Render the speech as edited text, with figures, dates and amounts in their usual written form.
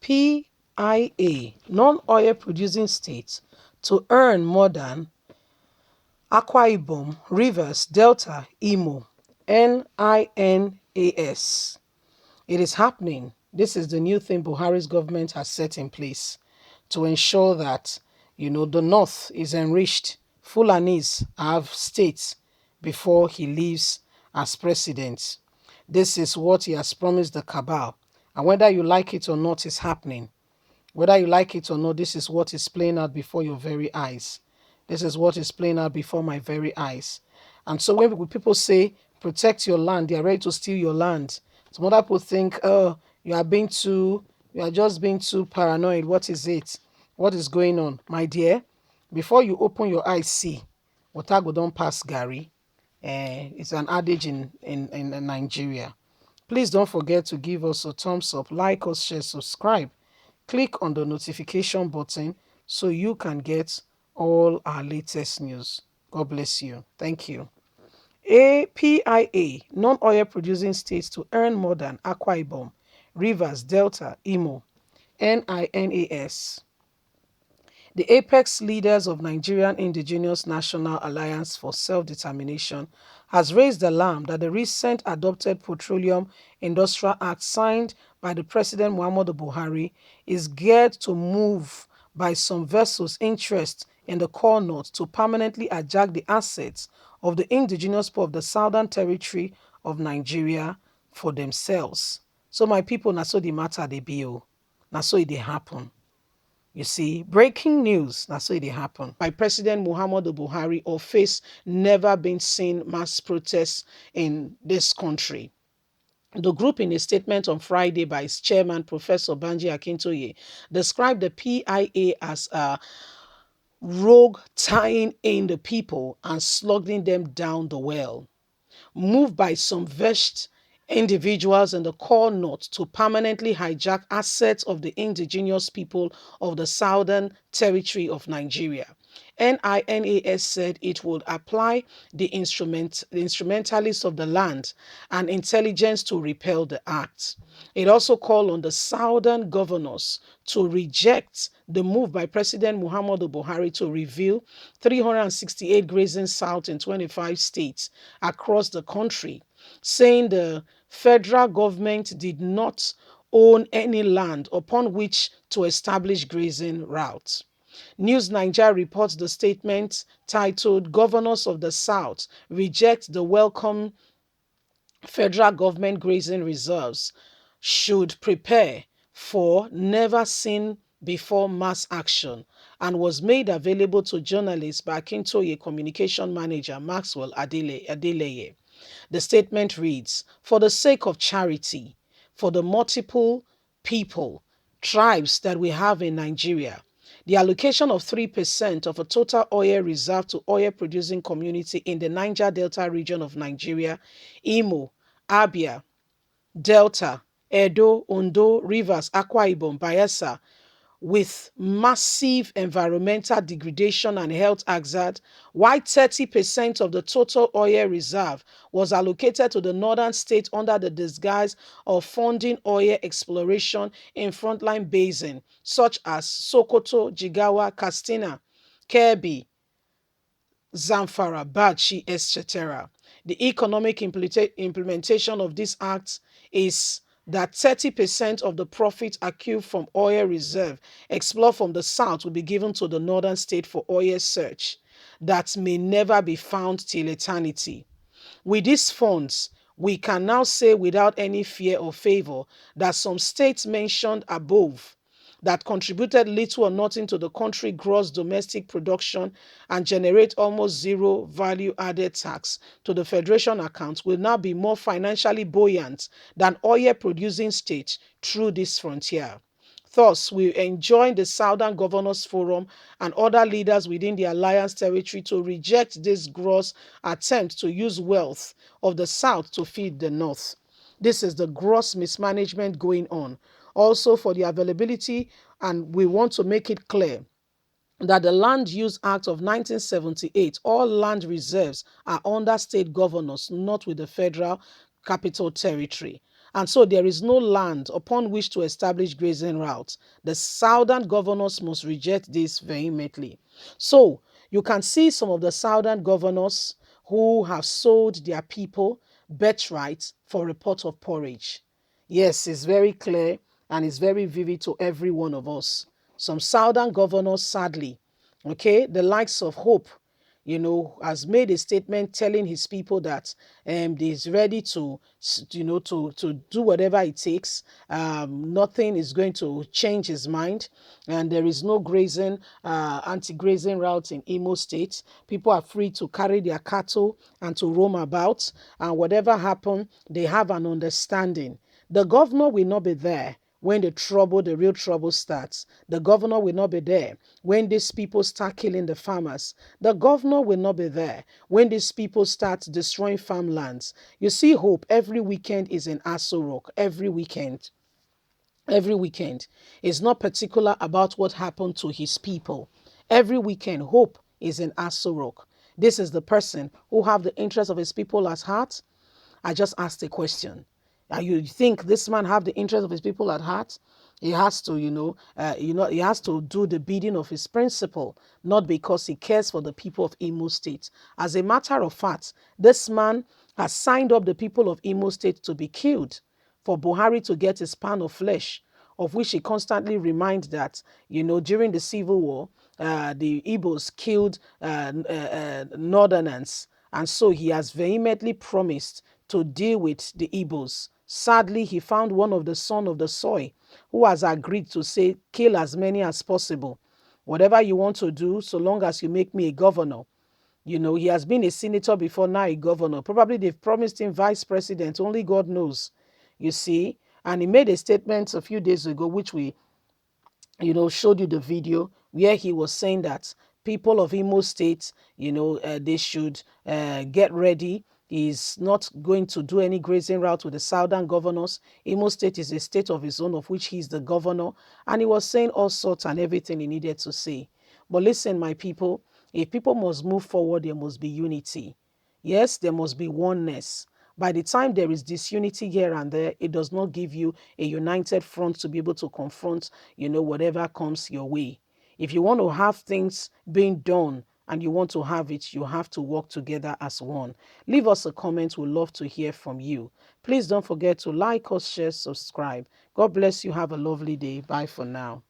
PIA, non-oil producing states, to earn more than Akwa Ibom, Rivers, Delta, Imo, NINAS. It is happening. This is the new thing Buhari's government has set in place to ensure that, the North is enriched. Fulanis have states before he leaves as president. This is what he has promised the cabal. And whether you like it or not, it's happening. Whether you like it or not, this is what is playing out before your very eyes. This is what is playing out before my very eyes. And so when people say, protect your land, they are ready to steal your land. Some other people think, oh, you are just being too paranoid. What is it? What is going on? My dear, before you open your eyes, see, water go don't pass Gary. It's an adage in Nigeria. Please don't forget to give us a thumbs up, like us, share, subscribe. Click on the notification button so you can get all our latest news. God bless you. Thank you. APIA, non-oil producing states to earn more than Akwa Ibom, Rivers, Delta, Imo, NINAS. The apex leaders of Nigerian Indigenous National Alliance for Self-Determination has raised alarm that the recent adopted Petroleum Industry Act signed by the President Muhammadu Buhari is geared to move by some vessels' interest in the core north to permanently hijack the assets of the indigenous people of the southern territory of Nigeria for themselves. So my people, na so the matter they be, na so it dey happen. You see, breaking news, that's how it happened. By President Muhammadu Buhari or face never been seen mass protests in this country. The group, in a statement on Friday by its chairman, Professor Banji Akintoye, described the PIA as a rogue tying in the people and slugging them down the well. Moved by some vexed individuals in the core north to permanently hijack assets of the indigenous people of the southern territory of Nigeria. NINAS said it would apply the instrumentalists of the land and intelligence to repel the act. It also called on the southern governors to reject the move by President Muhammadu Buhari to reveal 368 grazing sites in 25 states across the country, saying the federal government did not own any land upon which to establish grazing routes. News Nigeria reports the statement titled "Governors of the South Reject the Welcome Federal Government Grazing Reserves Should Prepare for Never Seen Before Mass Action," and was made available to journalists by Akintoye Communication Manager Maxwell Adeleye. The statement reads, "For the sake of charity, for the multiple tribes that we have in Nigeria, the allocation of 3% of a total oil reserve to oil-producing community in the Niger Delta region of Nigeria, Imo, Abia, Delta, Edo, Ondo, Rivers, Akwa Ibom, Bayelsa, with massive environmental degradation and health hazard, while 30% of the total oil reserve was allocated to the northern state under the disguise of funding oil exploration in frontline basin such as Sokoto, Jigawa, Katsina, Kebbi, Zamfara, Bachi, etc. The economic implementation of this act is that 30% of the profits accrued from oil reserve explored from the south will be given to the northern state for oil search that may never be found till eternity. With these funds, we can now say without any fear or favor that some states mentioned above that contributed little or nothing to the country's gross domestic production and generate almost zero value-added tax to the Federation account will now be more financially buoyant than oil-producing states through this frontier. Thus, we enjoin the Southern Governors Forum and other leaders within the Alliance territory to reject this gross attempt to use wealth of the South to feed the North. This is the gross mismanagement going on. Also, for the availability, and we want to make it clear that the Land Use Act of 1978, all land reserves are under state governors, not with the Federal Capital Territory. And so there is no land upon which to establish grazing routes. The southern governors must reject this vehemently. So you can see some of the southern governors who have sold their people birthright for a pot of porridge. Yes, it's very clear and it's very vivid to every one of us. Some southern governors, sadly, okay, the likes of Hope, has made a statement telling his people that he's ready to, to do whatever it takes. Nothing is going to change his mind, and there is no grazing, anti-grazing route in Imo State. People are free to carry their cattle and to roam about, and whatever happens, they have an understanding. The governor will not be there when the real trouble starts. The governor will not be there when these people start killing the farmers. The governor will not be there when these people start destroying farmlands. You see, Hope every weekend is in Aso Rock. Every weekend. Every weekend. It's not particular about what happened to his people. Every weekend, Hope is in Aso Rock. This is the person who have the interest of his people at heart. I just asked a question. You think this man have the interest of his people at heart? He has to, he has to do the bidding of his principle, not because he cares for the people of Imo State. As a matter of fact, this man has signed up the people of Imo State to be killed for Buhari to get his pound of flesh, of which he constantly reminds that, during the Civil War, the Igbos killed Northerners. And so he has vehemently promised to deal with the Igbos. Sadly, he found one of the son of the soil who has agreed to say, kill as many as possible. Whatever you want to do, so long as you make me a governor. He has been a senator before, now a governor. Probably they've promised him vice president. Only God knows, you see. And he made a statement a few days ago, which we showed you the video, where he was saying that people of Imo State, they should get ready. He's not going to do any grazing route with the southern governors. Imo State is a state of his own, of which he's the governor. And he was saying all sorts and everything he needed to say. But listen, my people, if people must move forward, there must be unity. Yes, there must be oneness. By the time there is disunity here and there, it does not give you a united front to be able to confront, whatever comes your way. If you want to have things being done and you want to have it, you have to work together as one. Leave us a comment. We'd love to hear from you. Please don't forget to like us, share, subscribe. God bless you. Have a lovely day. Bye for now.